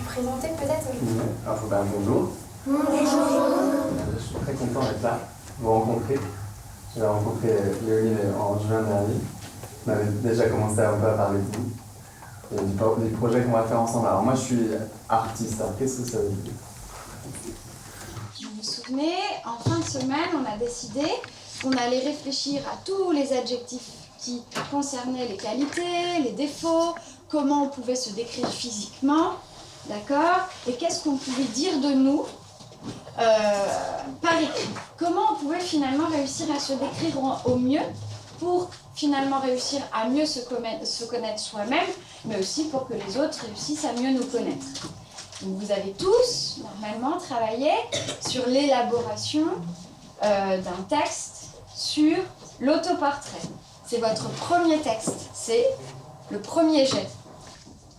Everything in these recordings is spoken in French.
présenter peut-être? Alors, bonjour. Bonjour. Je suis très content d'être là, de vous rencontrer. J'ai rencontré Léoline en juin dernier. On avait déjà commencé un peu à parler de vous et du projet qu'on va faire ensemble. Alors moi, je suis artiste. Alors qu'est-ce que ça veut dire? Vous vous souvenez, en fin de semaine, on a décidé qu'on allait réfléchir à tous les adjectifs qui concernaient les qualités, les défauts, comment on pouvait se décrire physiquement, d'accord? Et qu'est-ce qu'on pouvait dire de nous par écrit. Comment on pouvait finalement réussir à se décrire au mieux pour finalement réussir à mieux se connaître soi-même, mais aussi pour que les autres réussissent à mieux nous connaître. Donc vous avez tous, normalement, travaillé sur l'élaboration d'un texte sur l'autoportrait. C'est votre premier texte, c'est le premier jet.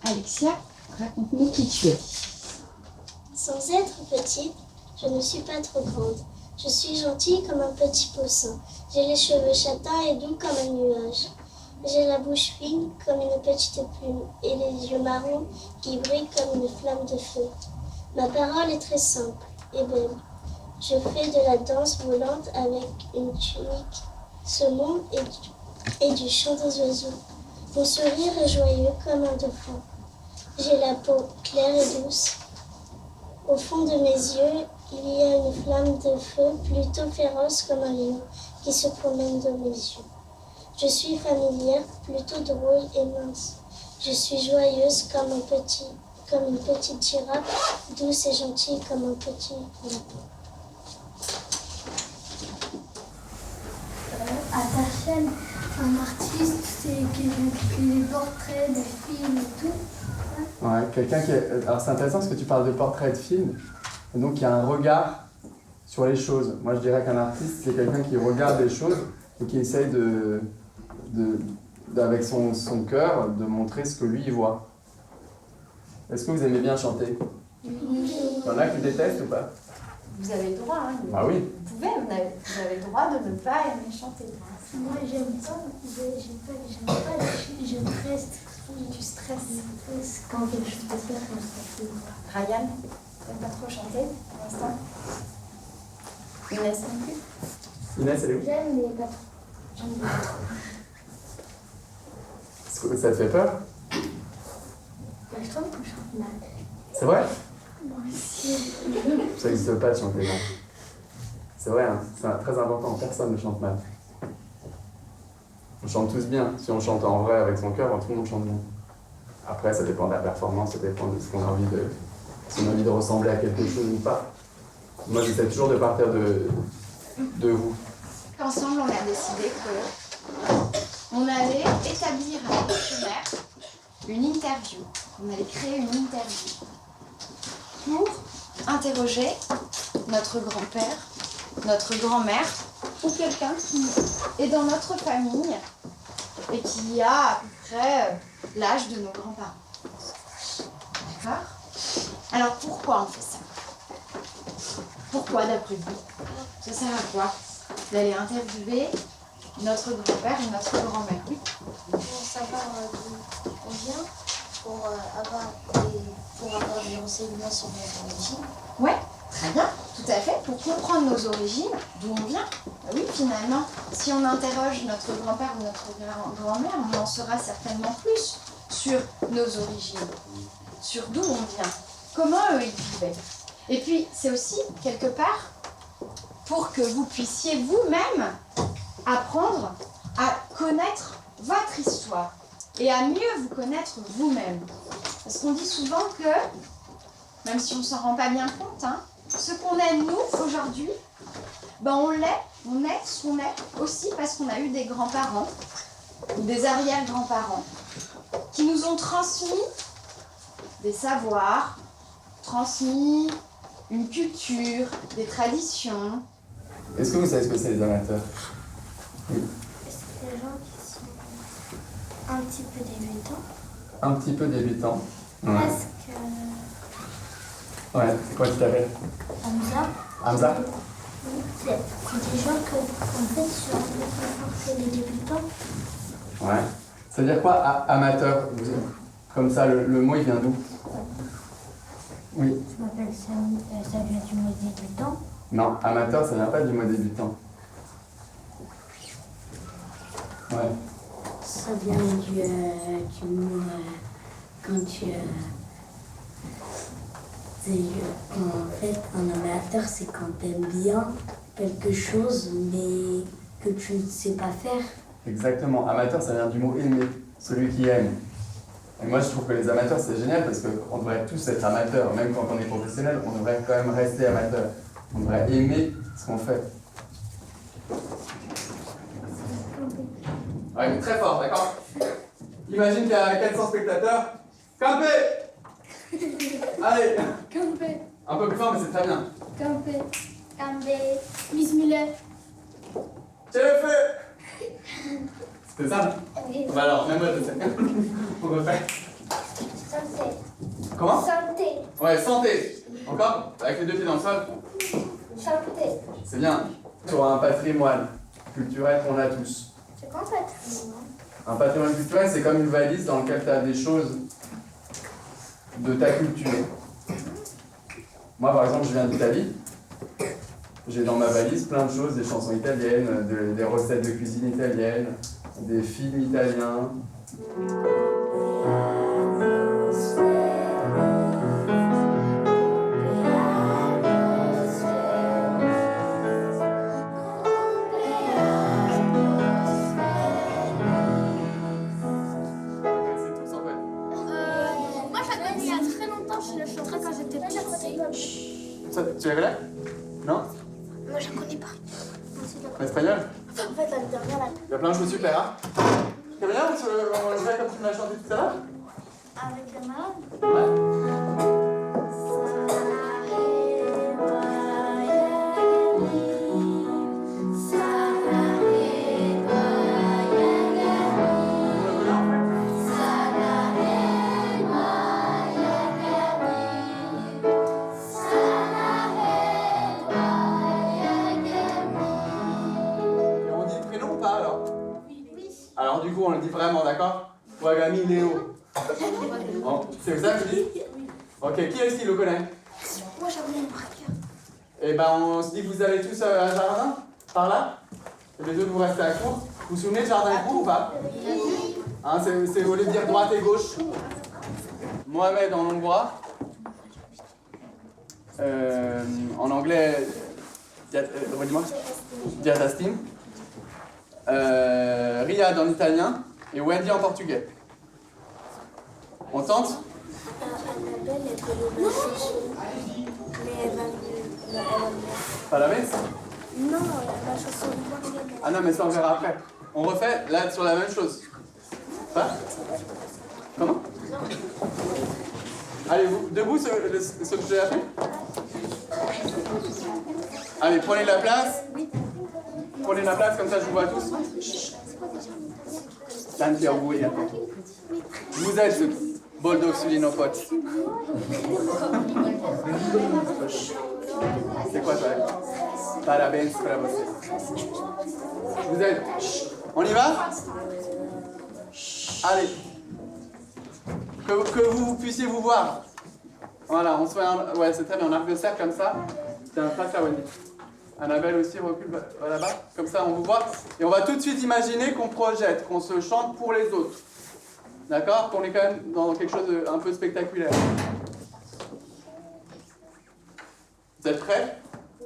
Alexia, raconte-nous qui tu es. Sans être petite, je ne suis pas trop grande. Je suis gentille comme un petit poussin. J'ai les cheveux châtains et doux comme un nuage. J'ai la bouche fine comme une petite plume et les yeux marrons qui brillent comme une flamme de feu. Ma parole est très simple et belle. Je fais de la danse volante avec une tunique saumon et du chant des oiseaux. Mon sourire est joyeux comme un dauphin. J'ai la peau claire et douce. Au fond de mes yeux, il y a une flamme de feu plutôt féroce comme un lion qui se promène dans mes yeux. Je suis familière, plutôt drôle et mince. Je suis joyeuse comme une petite girafe, douce et gentille comme un petit lapin. À ta chaîne, un artiste, c'est quelqu'un qui fait des portraits, des films et tout. Ouais, quelqu'un qui est... Alors c'est intéressant parce que tu parles de portrait de film, et donc il y a un regard sur les choses. Moi je dirais qu'un artiste, c'est quelqu'un qui regarde les choses et qui essaye avec son cœur, de montrer ce que lui il voit. Est-ce que vous aimez bien chanter? Il y en a qui détestent ou pas? Vous avez le droit, hein. Ah oui. Vous avez le droit de ne pas aimer chanter. Moi, j'aime pas, je reste du stress. Quand quelque chose se passe, je me stresse. Ryan, t'aimes pas trop chanter pour l'instant? Inès non plus? Inès, elle est où? J'aime, mais pas trop. J'aime pas trop. Ça te fait peur? Je trouve que je chante mal. C'est vrai? Moi aussi. Ça n'existe pas de chanter mal. C'est vrai, hein, c'est très important, personne ne chante mal. On chante tous bien. Si on chante en vrai avec son cœur, tout le monde chante bien. Après, ça dépend de la performance, ça dépend de ce qu'on a envie de... Si on a envie de ressembler à quelque chose ou pas. Moi, j'essaie toujours de partir de vous. Ensemble, on a décidé qu'on allait établir un questionnaire, une interview. On allait créer une interview pour interroger notre grand-père, notre grand-mère ou quelqu'un qui est dans notre famille et qui a à peu près l'âge de nos grands-parents. D'accord? Alors pourquoi on fait ça? Pourquoi d'après vous? Ça sert à quoi d'aller interviewer notre grand-père et notre grand-mère? Oui. Pour savoir d'où on vient, pour avoir des renseignements sur nos origines. Ouais, très bien, tout à fait. Pour comprendre nos origines, d'où on vient. Oui, finalement, si on interroge notre grand-père ou notre grand-mère, on en saura certainement plus sur nos origines, sur d'où on vient, comment eux ils vivaient. Et puis, c'est aussi, quelque part, pour que vous puissiez vous-même apprendre à connaître votre histoire et à mieux vous connaître vous-même. Parce qu'on dit souvent que, même si on ne s'en rend pas bien compte, hein, ce qu'on est nous aujourd'hui, on est ce qu'on est aussi parce qu'on a eu des grands-parents ou des arrière-grands-parents qui nous ont transmis des savoirs, transmis une culture, des traditions. Est-ce que vous savez ce que c'est les amateurs? Oui. C'est des gens qui sont un petit peu débutants. Un petit peu débutants. Ouais. Parce que... Ouais, c'est quoi tu t'appelles? Hamza. Hamza? C'est des gens que, en fait, sur c'est les débutants. Ouais. Ça veut dire quoi, amateur? Comme ça, le mot, il vient d'où? Oui. Je m'appelle Samy, ça vient du mot débutant. Non, amateur, ça vient pas du mot débutant. Ouais. Ça vient du mot quand tu... en fait, un amateur, c'est quand t'aimes bien quelque chose, mais que tu ne sais pas faire. Exactement. Amateur, ça vient du mot aimer, celui qui aime. Et moi, je trouve que les amateurs, c'est génial parce qu'on devrait tous être amateurs. Même quand on est professionnel, on devrait quand même rester amateur. On devrait aimer ce qu'on fait. Ouais, mais très fort, d'accord? Imagine qu'il y a 400 spectateurs. Campé! Allez! Campé, Un peu plus fort, mais c'est très bien. campé, campé. Bismillah. C'est le feu! C'était ça? Bah alors, même moi je sais. On refait. Santé. Comment? Santé. Ouais, santé. Encore? Avec les deux pieds dans le sol. Santé. C'est bien. Sur un patrimoine culturel qu'on a tous. C'est quoi patrimoine? Un patrimoine culturel, c'est comme une valise dans laquelle tu as des choses de ta culture. Moi, par exemple, je viens d'Italie. J'ai dans ma valise plein de choses, des chansons italiennes, des recettes de cuisine italienne, des films italiens. C'est tous en fait. Moi, je la connais il y a très longtemps, je la chanterai quand j'étais petite. Ça, tu l'avais là? Non? Moi, je la connais pas. En espagnol? En fait, l'année dernière, là, Il y a plein de choses super, hein? C'est bien, on le fait comme tu me l'as chanté tout à l'heure? avec la maman. Ouais. On le connaît en fait? Et on dit le prénom ou pas alors? Alors du coup on le dit vraiment, d'accord? Wagami Léo. Bon, c'est ça que tu dis? Ok, qui est-ce qui le connaît? Moi, j'avais mon braqueur. Et ben on se dit que vous allez tous à un jardin, par là? Et les autres vous restez à court. Vous vous souvenez de jardin court ou pas? Hein, c'est au lieu de dire droite et gauche. Mohamed en hongrois. En anglais, redis-moi. Diatastim. Riyad en italien et Wendy en portugais. On tente? Annabelle, elle connaît ma chanson. Mais elle va me... Pas la messe? Non, ma chanson moi. Ah non, mais ça on verra après. On refait là sur la même chose. Pas? Comment? Allez, vous, debout ce que j'ai fait. Allez, prenez la place. Prenez la place comme ça je vous vois tous. Vous êtes Boldog Sulinopot. C'est quoi ça? Parabéns para você. Vous êtes. On y va? Allez. Que vous puissiez vous voir. Voilà, on se fait un... Ouais, c'est très bien, on arc de cercle comme ça. Tiens, passe à Wendy. Annabelle aussi recule là-bas. Comme ça, on vous voit. Et on va tout de suite imaginer qu'on projette, qu'on se chante pour les autres. D'accord? Qu'on est quand même dans quelque chose d'un peu spectaculaire. Vous êtes prêts?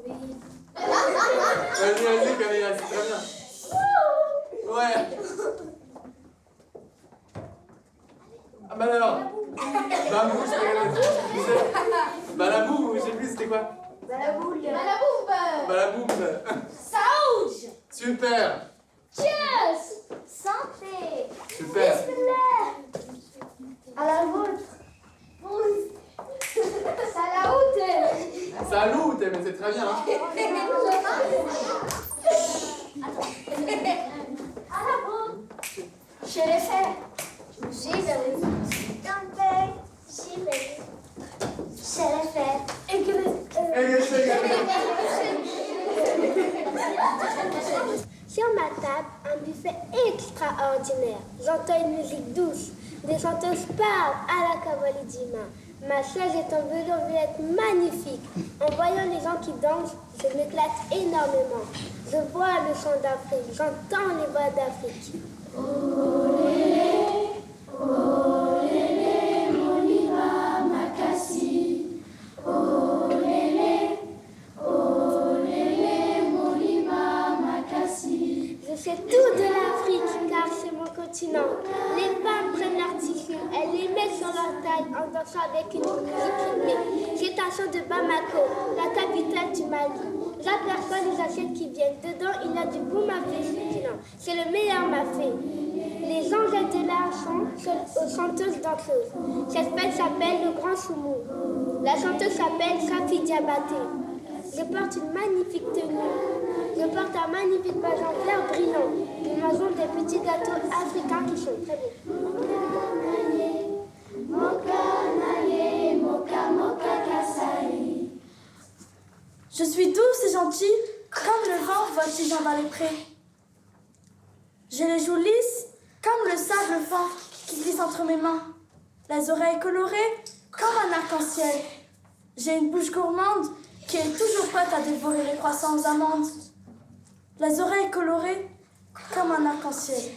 Oui. Vas-y, Camilla, c'est très bien. Ouais. Ah bah alors. Bambou, je sais. Balabou, je sais plus, c'était quoi? Balaboule. Balaboum. Saouj. Super. Cheers. Santé. Super. À la vôtre. Salaoute. Salut, mais c'est très bien. Hein? À la vôtre. Je l'ai fait. J'ai campé. Si, mais... Je l'ai fait. Et que Sur ma table, un buffet extraordinaire. J'entends une musique douce. Des chanteuses parlent à la cavalier d'humain. Ma chaise est en velours magnifique. En voyant les gens qui dansent, je m'éclate énormément. Je vois le chant d'Afrique, j'entends les voix d'Afrique. Je sais tout de l'Afrique car c'est mon continent. Les femmes prennent leur tissu, elles les mettent sur leur taille en dansant avec une musique rythmée. C'est un chant de Bamako, la capitale du Mali. J'aperçois les assiettes qui viennent. Dedans, il y a du boum à féculent. C'est le meilleur mafé. Les gens jettent de l'argent aux chanteuses danseuses. Cette fête s'appelle le Grand Soumou. La chanteuse s'appelle Safi Diabaté. Je porte une magnifique tenue. Je porte un magnifique bas en vert brillant. Nous mangeons des petits gâteaux africains qui sont très beaux. Je suis douce et gentille, comme le vent voltigeant dans les prés. J'ai les joues lisses, comme le sable fin qui glisse entre mes mains. Les oreilles colorées, comme un arc-en-ciel. J'ai une bouche gourmande qui est toujours prête à dévorer les croissants aux amandes. Les oreilles colorées, comme un arc-en-ciel.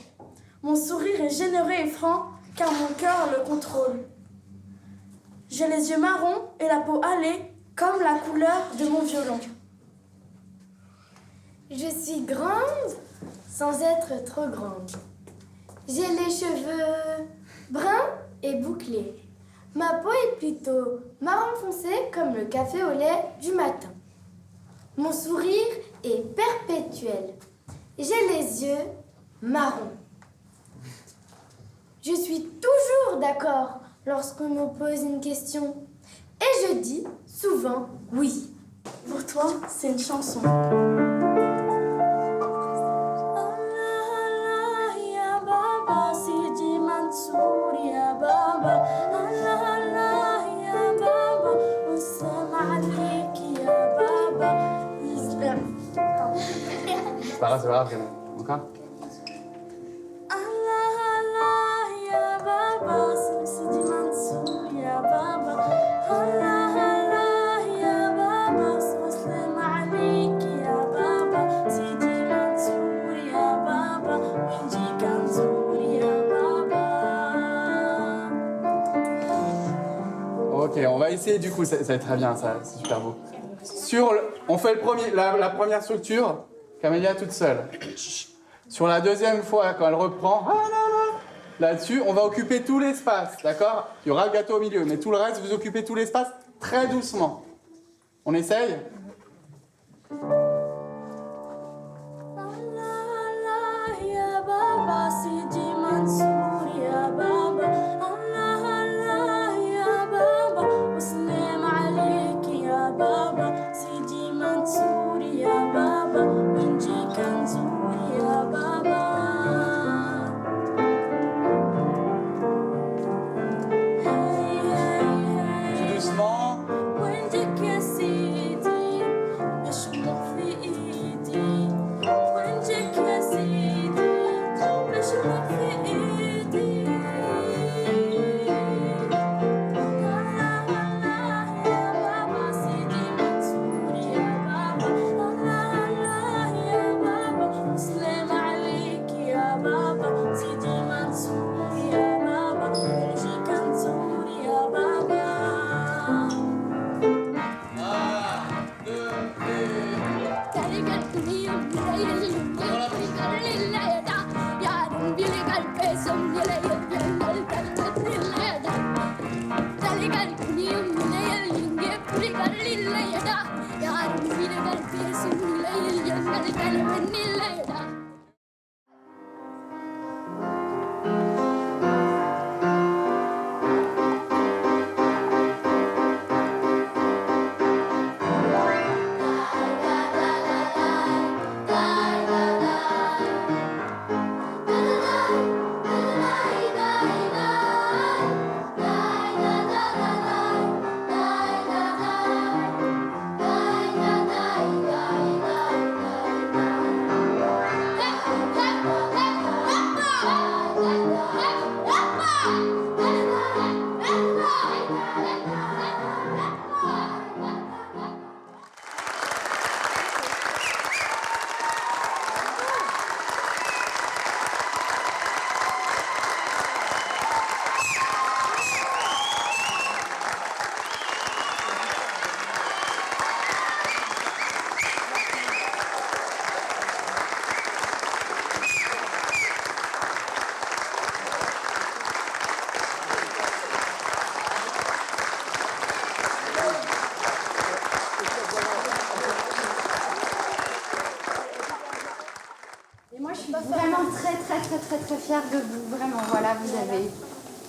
Mon sourire est généreux et franc, car mon cœur le contrôle. J'ai les yeux marrons et la peau hâlée, comme la couleur de mon violon. Je suis grande sans être trop grande. J'ai les cheveux bruns et bouclés. Ma peau est plutôt marron foncé comme le café au lait du matin. Mon sourire est perpétuel. J'ai les yeux marrons. Je suis toujours d'accord lorsqu'on me pose une question. Et je dis souvent oui. Pour toi, c'est une chanson. C'est pas grave, encore. Ok, on va essayer du coup, ça va être très bien, ça, c'est super beau. On fait la première structure, Camélia toute seule. Sur la deuxième fois, quand elle reprend, là-dessus, on va occuper tout l'espace, d'accord? Il y aura le gâteau au milieu, mais tout le reste, vous occupez tout l'espace très doucement. On essaye?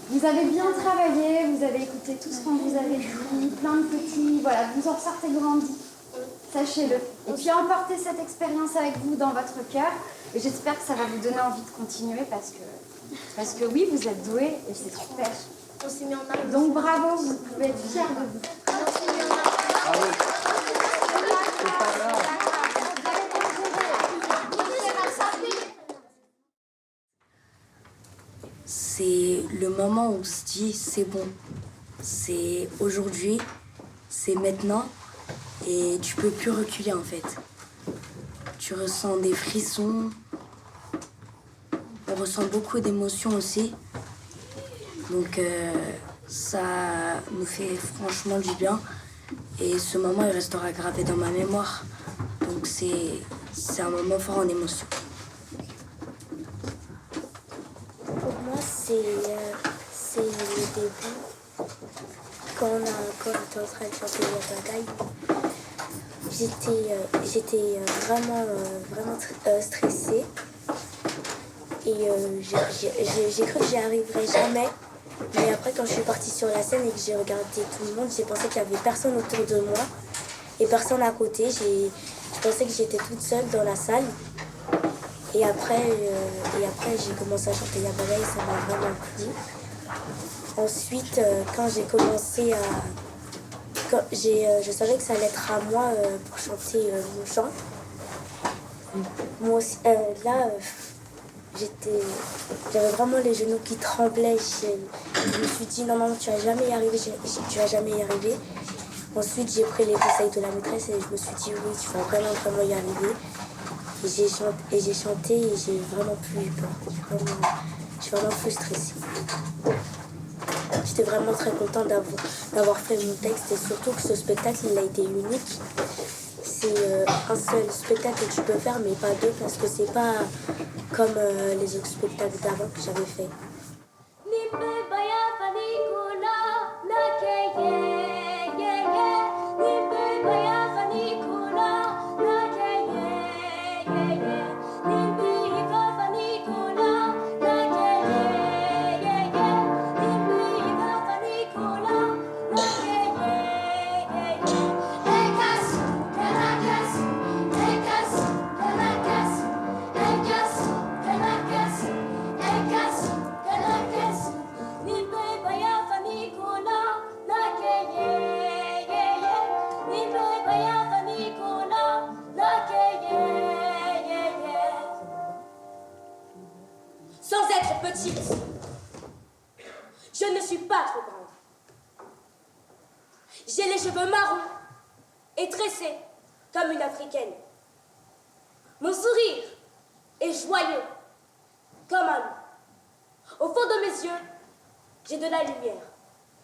vous avez bien travaillé, vous avez écouté tout ce qu'on vous avait dit, plein de petits, voilà, vous en sortez grandis, sachez-le. Et puis emportez cette expérience avec vous dans votre cœur, et j'espère que ça va vous donner envie de continuer parce que oui, vous êtes doués et c'est super. Donc bravo, vous pouvez être fiers de vous. C'est le moment où on se dit c'est bon, c'est aujourd'hui, c'est maintenant et tu peux plus reculer en fait. Tu ressens des frissons, on ressent beaucoup d'émotions aussi. Donc ça nous fait franchement du bien et ce moment il restera gravé dans ma mémoire. Donc c'est un moment fort en émotion. Pour moi, c'est le début. Quand on était en train de chanter la bataille, j'étais vraiment stressée. Et j'ai cru que j'y arriverais jamais. Mais après, quand je suis partie sur la scène et que j'ai regardé tout le monde, j'ai pensé qu'il n'y avait personne autour de moi et personne à côté. Je pensais que j'étais toute seule dans la salle. Et après j'ai commencé à chanter Yabala et ça m'a vraiment plu. Ensuite, quand j'ai commencé je savais que ça allait être à moi pour chanter mon chant. Moi aussi, j'avais vraiment les genoux qui tremblaient. Je me suis dit non, tu vas jamais y arriver, tu vas jamais y arriver. Ensuite, j'ai pris les conseils de la maîtresse et je me suis dit oui, tu vas vraiment y arriver. Et j'ai chanté et j'ai vraiment plus eu peur. Je suis vraiment plus stressée. J'étais vraiment très contente d'avoir fait mon texte et surtout que ce spectacle il a été unique. C'est un seul spectacle que tu peux faire mais pas deux parce que c'est pas comme les autres spectacles d'avant que j'avais fait. Sans être petite, je ne suis pas trop grande. J'ai les cheveux marrons et tressés comme une africaine. Mon sourire est joyeux comme un loup. Au fond de mes yeux, j'ai de la lumière.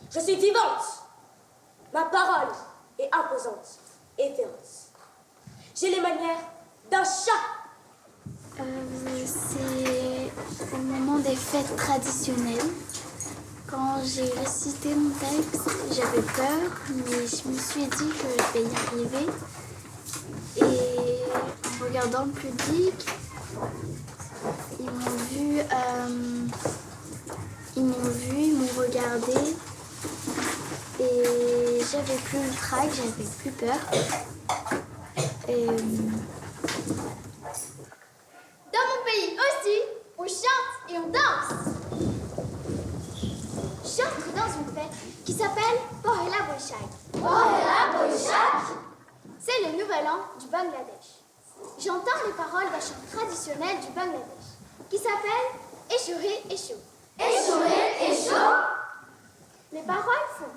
Je suis vivante. Ma parole est imposante et féroce. J'ai les manières d'un chat. C'est au moment des fêtes traditionnelles. Quand j'ai récité mon texte, j'avais peur, mais je me suis dit que je vais y arriver. Et en regardant le public, ils m'ont regardé. Et j'avais plus le trac, j'avais plus peur. Et dans mon pays aussi, on chante et on danse. J'entre dans une fête qui s'appelle Pohela Boishak. Pohela Boishak, c'est le nouvel an du Bangladesh. J'entends les paroles d'un chant traditionnel du Bangladesh qui s'appelle Eshore Esho. Eshore Esho. Les paroles font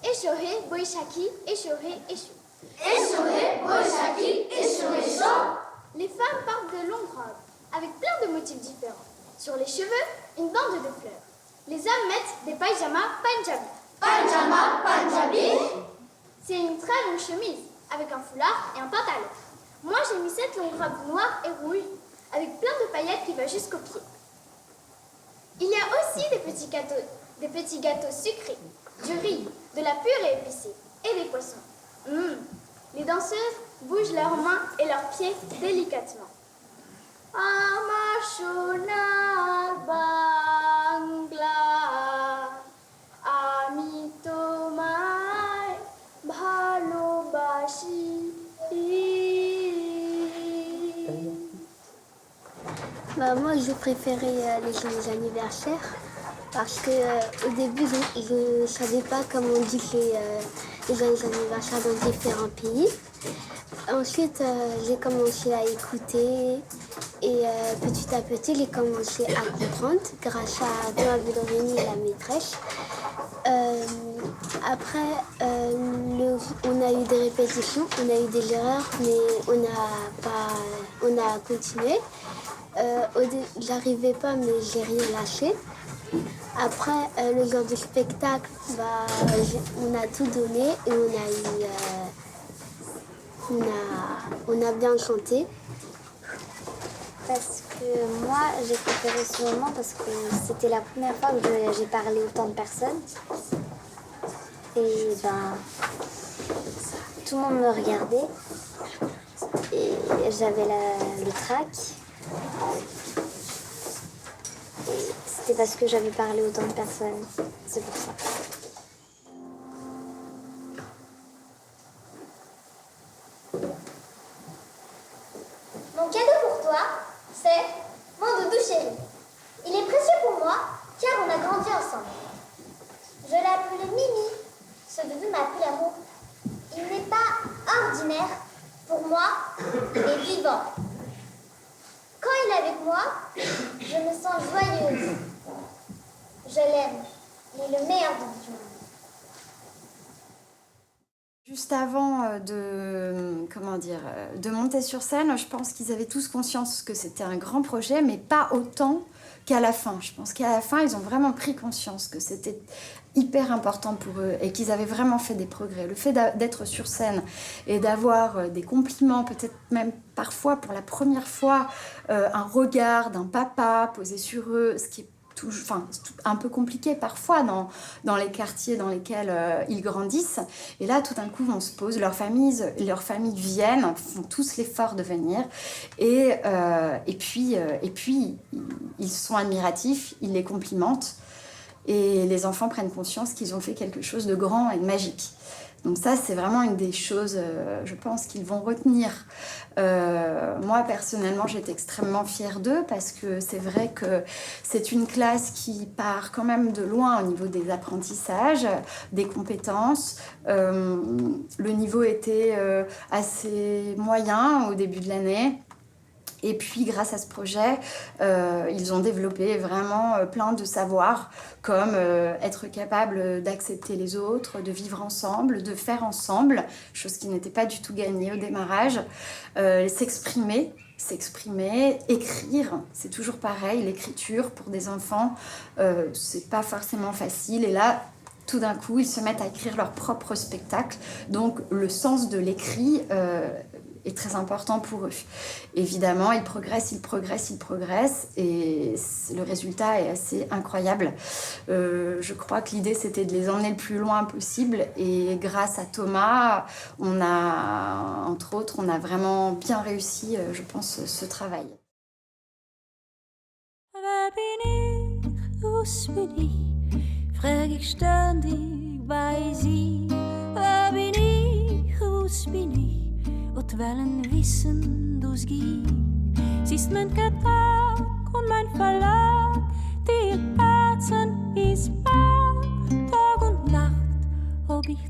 Eshore Boishaki, Eshore Esho. Eshore Boishaki, Eshore Esho. Les femmes portent de longues robes avec plein de motifs différents. Sur les cheveux, une bande de fleurs. Les hommes mettent des pyjamas Punjabi. Pyjama Punjabi. C'est une très longue chemise avec un foulard et un pantalon. Moi, j'ai mis cette longue robe noire et rouge avec plein de paillettes qui va jusqu'aux pieds. Il y a aussi des petits gâteaux sucrés, du riz, de la purée épicée et des poissons. Les danseuses bougent leurs mains et leurs pieds délicatement. Amashona Bangla. Moi, j'ai préféré les anniversaires parce que au début, je ne savais pas comment on dit les anniversaires dans différents pays. Ensuite, j'ai commencé à écouter et petit à petit, j'ai commencé à comprendre grâce à Thomas Bellorini et la maîtresse. Après, on a eu des répétitions, on a eu des erreurs, mais on a continué. J'arrivais pas, mais j'ai rien lâché. Après, le genre de spectacle, on a tout donné et on a bien chanté. Parce que moi, j'ai préféré ce moment parce que c'était la première fois que j'ai parlé autant de personnes. Et tout le monde me regardait. Et j'avais le trac. Et c'était parce que j'avais parlé autant de personnes. C'est pour ça. Mon cadeau pour toi, c'est mon doudou chéri. Il est précieux pour moi car on a grandi ensemble. Je l'ai appelé Mimi. Ce doudou m'appelle l'amour. Il n'est pas ordinaire. Pour moi, il est vivant. Quand il est avec moi, je me sens joyeuse. Je l'aime. Il est le meilleur doudou du monde. Juste avant de monter sur scène, je pense qu'ils avaient tous conscience que c'était un grand projet, mais pas autant qu'à la fin. Je pense qu'à la fin, ils ont vraiment pris conscience que c'était hyper important pour eux et qu'ils avaient vraiment fait des progrès. Le fait d'être sur scène et d'avoir des compliments, peut-être même parfois pour la première fois, un regard d'un papa posé sur eux, ce qui est un peu compliqué parfois dans les quartiers dans lesquels ils grandissent. Et là, tout d'un coup, on se pose, leurs familles viennent, font tous l'effort de venir. Et puis, ils sont admiratifs, ils les complimentent. Et les enfants prennent conscience qu'ils ont fait quelque chose de grand et de magique. Donc ça, c'est vraiment une des choses, je pense, qu'ils vont retenir. Moi, personnellement, j'étais extrêmement fière d'eux parce que c'est vrai que c'est une classe qui part quand même de loin au niveau des apprentissages, des compétences. Le niveau était assez moyen au début de l'année. Et puis, grâce à ce projet, ils ont développé vraiment plein de savoirs, comme être capable d'accepter les autres, de vivre ensemble, de faire ensemble, chose qui n'était pas du tout gagnée au démarrage, s'exprimer, écrire, c'est toujours pareil, l'écriture pour des enfants, c'est pas forcément facile. Et là, tout d'un coup, ils se mettent à écrire leur propre spectacle. Donc, le sens de l'écrit est très important pour eux. Évidemment, ils progressent et le résultat est assez incroyable. Je crois que l'idée, c'était de les emmener le plus loin possible et grâce à Thomas, entre autres, on a vraiment bien réussi, je pense, ce travail. Frag ich ständig bei sie, wer bin ich, was bin ich, und wollen wissen, du's geht. Sie ist mein Gedanke und mein Verlag, die Herzen ist wahr, Tag und Nacht, ob ich